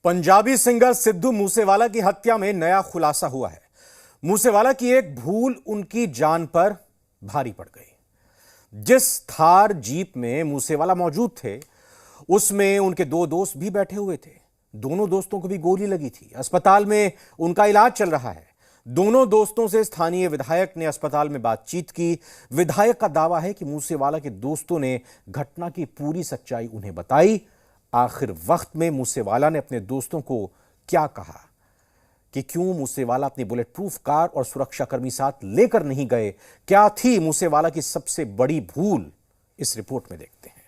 Punjabi singer Sidhu Moosewala की हत्या में नया खुलासा हुआ है। मूसेवाला की एक भूल उनकी जान पर भारी पड़ गई। जिस थार जीप में मूसेवाला मौजूद थे, उसमें उनके दो दोस्त भी बैठे हुए थे। दोनों दोस्तों को भी गोली लगी थी। अस्पताल में उनका इलाज चल रहा है। दोनों दोस्तों से स्थानीय विधायक ने अस्पताल में बातचीत की। विधायक का दावा है कि मूसेवाला के दोस्तों ने घटना की पूरी सच्चाई उन्हें बताई। आखिर वक्त में मूसेवाला ने अपने दोस्तों को क्या कहा, कि क्यों मूसेवाला अपनी बुलेट प्रूफ कार और सुरक्षाकर्मी साथ लेकर नहीं गए, क्या थी मूसेवाला की सबसे बड़ी भूल, इस रिपोर्ट में देखते हैं।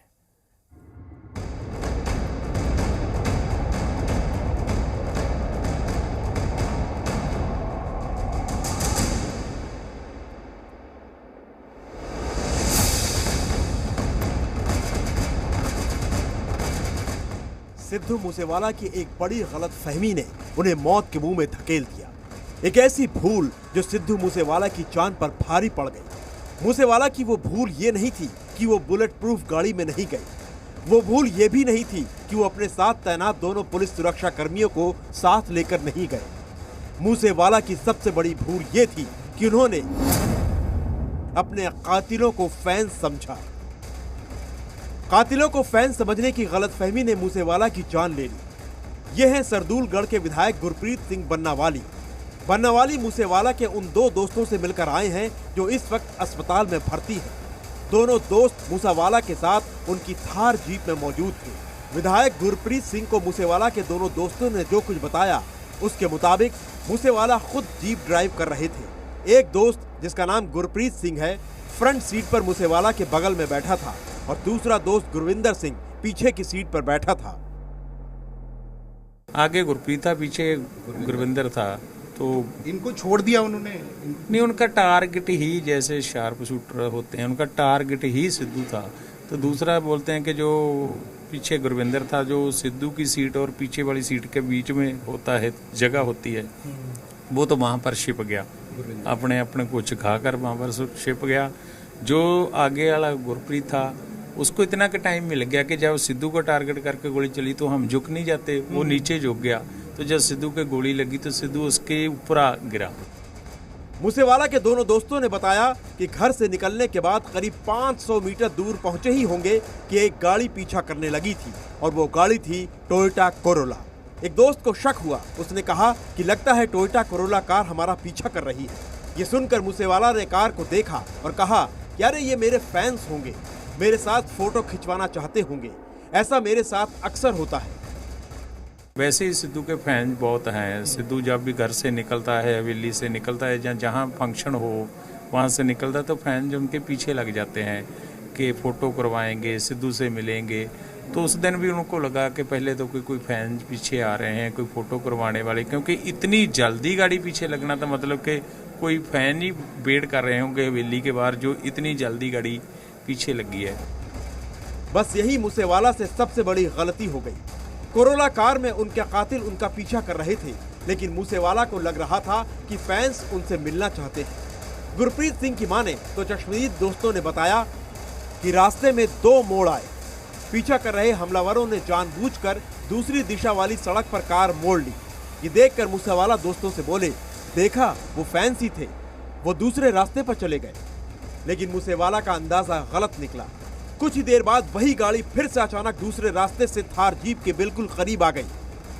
सिद्धू मूसेवाला की एक बड़ी गलतफहमी ने उन्हें मौत के मुंह में धकेल दिया। एक ऐसी भूल जो सिद्धू मूसेवाला की जान पर भारी पड़ गई। मूसेवाला की वो भूल ये नहीं थी कि वो बुलेट प्रूफ गाड़ी में नहीं गए। वो भूल ये भी नहीं थी कि वो अपने साथ तैनात दोनों पुलिस सुरक्षा कर्मियों को साथ लेकर नहीं गए। मूसेवाला की सबसे बड़ी भूल ये थी कि उन्होंने अपने कातिलों को फैंस समझा। कातिलों को फैन समझने की गलतफहमी ने मूसेवाला की जान ले ली। ये हैं सरदूलगढ़ के विधायक गुरप्रीत सिंह बन्नावाली। बन्नावाली मूसेवाला के उन दो दोस्तों से मिलकर आए हैं जो इस वक्त अस्पताल में भर्ती हैं। दोनों दोस्त मूसेवाला के साथ उनकी थार जीप में मौजूद थे। विधायक गुरप्रीत सिंह को मूसेवाला के दोनों दोस्तों ने जो कुछ बताया, उसके मुताबिक मूसेवाला खुद जीप ड्राइव कर रहे थे। एक दोस्त, जिसका नाम गुरप्रीत सिंह है, फ्रंट सीट पर मूसेवाला के बगल में बैठा था और दूसरा दोस्त गुरविंदर सिंह पीछे की सीट पर बैठा था। आगे गुरप्रीत था, पीछे गुरविंदर था। तो इनको छोड़ दिया उन्होंने? नहीं, उनका टारगेट ही, जैसे शार्प शूटर होते हैं, उनका टारगेट ही सिद्धू था। तो दूसरा बोलते हैं कि जो पीछे गुरविंदर था, जो सिद्धू की सीट और पीछे वाली सीट के बीच में होता है, जगह होती है, वो तो वहां पर छिप गया, अपने अपने को छिपा कर वहां पर छिप गया। जो आगे वाला गुरप्रीत था, उसको इतना का टाइम मिल गया कि जब सिद्धू को टारगेट करके गोली चली तो हम झुक नहीं जाते, वो नीचे झुक गया। तो जब सिद्धू के गोली लगी तो सिद्धू उसके ऊपर आ गिरा। मूसेवाला के दोनों दोस्तों ने बताया कि घर से निकलने के बाद करीब 500 मीटर दूर पहुंचे ही होंगे कि एक गाड़ी पीछा करने लगी थी और वो गाड़ी थी टोयोटा कोरोला। एक दोस्त को शक हुआ। उसने कहा कि लगता है टोयोटा कोरोला कार हमारा पीछा कर रही है। ये सुनकर मूसेवाला ने कार को देखा और कहा, यार ये मेरे फैंस होंगे, मेरे साथ फोटो खिंचवाना चाहते होंगे, ऐसा मेरे साथ अक्सर होता है। वैसे ही सिद्धू के फैन बहुत हैं। सिद्धू जब भी घर से निकलता है, हवेली से निकलता है, जहाँ फंक्शन हो वहाँ से निकलता है, तो फैन जो उनके पीछे लग जाते हैं कि फ़ोटो करवाएंगे, सिद्धू से मिलेंगे। तो उस दिन भी उनको लगा कि पहले तो कोई फैन पीछे आ रहे हैं, कोई फ़ोटो करवाने वाले, क्योंकि इतनी जल्दी गाड़ी पीछे लगना था, मतलब कि कोई फैन ही वेट कर रहे होंगे हवेली के बाहर, जो इतनी जल्दी गाड़ी पीछे लगी है। बस यही मूसेवाला से सबसे बड़ी गलती हो गई। कोरोला कार में उनके कातिल उनका पीछा कर रहे थे, लेकिन मूसेवाला को लग रहा था कि फैंस उनसे मिलना चाहते हैं। गुरप्रीत सिंह की माने तो चश्मदीद दोस्तों ने बताया कि रास्ते में दो मोड़ आए। पीछा कर रहे हमलावरों ने जानबूझकर दूसरी दिशा वाली सड़क पर कार मोड़ ली। ये देखकर मूसेवाला दोस्तों से बोले, देखा वो फैंस ही थे, वो दूसरे रास्ते पर चले गए। लेकिन मूसेवाला का अंदाजा गलत निकला। कुछ ही देर बाद वही गाड़ी फिर से अचानक दूसरे रास्ते से थार जीप के बिल्कुल करीब आ गई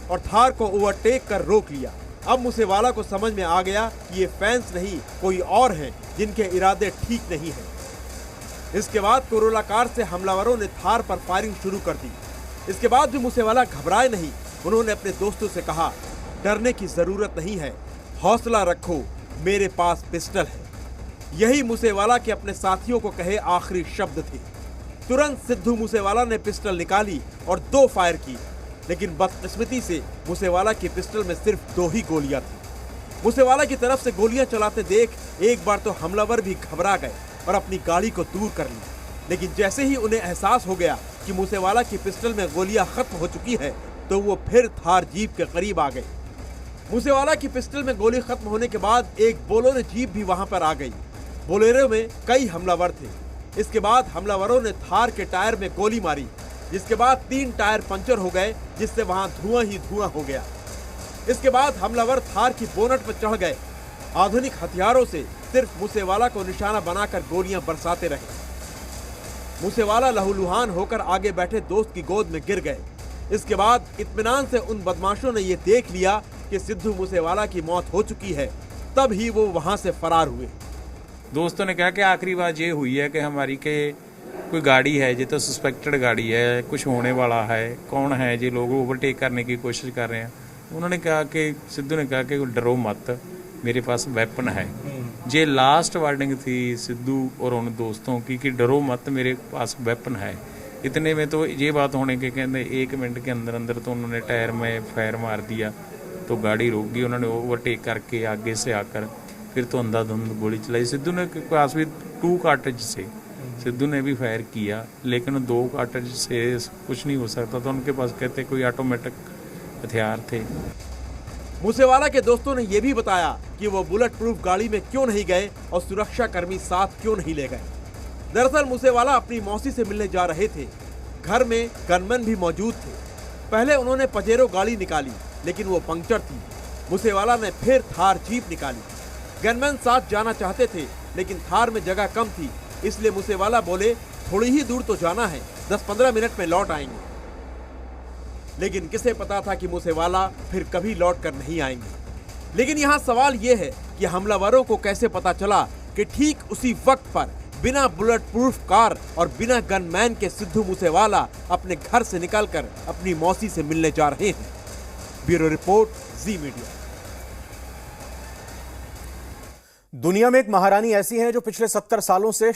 और थार को ओवरटेक कर रोक लिया। अब मूसेवाला को समझ में आ गया कि ये फैंस नहीं, कोई और हैं जिनके इरादे ठीक नहीं हैं। इसके बाद कोरोला कार से हमलावरों ने थार पर फायरिंग शुरू कर दी। इसके बाद भी मूसेवाला घबराए नहीं। उन्होंने अपने दोस्तों से कहा, डरने की जरूरत नहीं है, हौसला रखो, मेरे पास पिस्टल है। यही मूसेवाला के अपने साथियों को कहे आखिरी शब्द थे। तुरंत सिद्धू मूसेवाला ने पिस्टल निकाली और 2 फायर की, लेकिन बदकिस्मती से मूसेवाला की पिस्टल में सिर्फ 2 ही गोलियां थी। मूसेवाला की तरफ से गोलियां चलाते देख एक बार तो हमलावर भी घबरा गए और अपनी गाड़ी को दूर कर ली। लेकिन जैसे ही उन्हें एहसास हो गया कि मूसेवाला की पिस्टल में गोलियां खत्म हो चुकी है, तो वो फिर थार जीप के करीब आ गए। मूसेवाला की पिस्टल में गोली खत्म होने के बाद एक बोलेरो जीप भी वहां पर आ गई। बोलेरो में कई हमलावर थे। इसके बाद हमलावरों ने थार के टायर में गोली मारी जिसके बाद 3 टायर पंचर हो गए, जिससे वहां धुआं ही धुआं हो गया। इसके बाद हमलावर थार की बोनट पर चढ़ गए। आधुनिक हथियारों से सिर्फ मूसेवाला को निशाना बनाकर गोलियां बरसाते रहे। मूसेवाला लहूलुहान होकर आगे बैठे दोस्त की गोद में गिर गए। इसके बाद इत्मीनान से उन बदमाशों ने यह देख लिया कि सिद्धू मूसेवाला की मौत हो चुकी है, तब ही वो वहां से फरार हुए। दोस्तों ने कहा कि आखिरी बात ये हुई है कि हमारी के कोई गाड़ी है, ये तो सस्पेक्टेड गाड़ी है, कुछ होने वाला है, कौन है ये लोग ओवरटेक करने की कोशिश कर रहे हैं। उन्होंने कहा कि सिद्धू ने कहा कि डरो मत, मेरे पास वेपन है। ये लास्ट वार्निंग थी सिद्धू और उन दोस्तों की कि डरो मत, मेरे पास वेपन है। इतने में तो ये बात होने के कहते 1 मिनट के अंदर अंदर तो उन्होंने टायर में फायर मार दिया, तो गाड़ी रुक गई। उन्होंने ओवरटेक करके आगे से आकर फिर तो अंधाधुंध गोली चलाई। सिद्धू ने पास भी 2 कार्ट्रिज से सिद्धू ने भी फायर किया, लेकिन 2 कार्ट्रिज से कुछ नहीं हो सकता था। उनके पास कहते कोई ऑटोमेटिक हथियार थे। मूसेवाला के दोस्तों ने यह भी बताया कि वो बुलेट प्रूफ गाड़ी में क्यों नहीं गए और सुरक्षा कर्मी साथ क्यों नहीं ले गए। दरअसल मूसेवाला अपनी मौसी से मिलने जा रहे थे। घर में गनमैन भी मौजूद थे। पहले उन्होंने पजेरो गाड़ी निकाली, लेकिन वो पंक्चर थी। मूसेवाला ने फिर थार जीप निकाली। गनमैन साथ जाना चाहते थे, लेकिन थार में जगह कम थी, इसलिए मूसेवाला बोले थोड़ी ही दूर तो जाना है, 10-15 मिनट में लौट आएंगे। लेकिन किसे पता था कि मूसेवाला फिर कभी लौट कर नहीं आएंगे। लेकिन यहाँ सवाल ये है कि हमलावरों को कैसे पता चला कि ठीक उसी वक्त पर बिना बुलेट प्रूफ कार और बिना गनमैन के सिद्धू मूसेवाला अपने घर से निकलकर अपनी मौसी से मिलने जा रहे हैं। ब्यूरो रिपोर्ट, जी मीडिया। दुनिया में एक महारानी ऐसी हैं जो पिछले 70 सालों से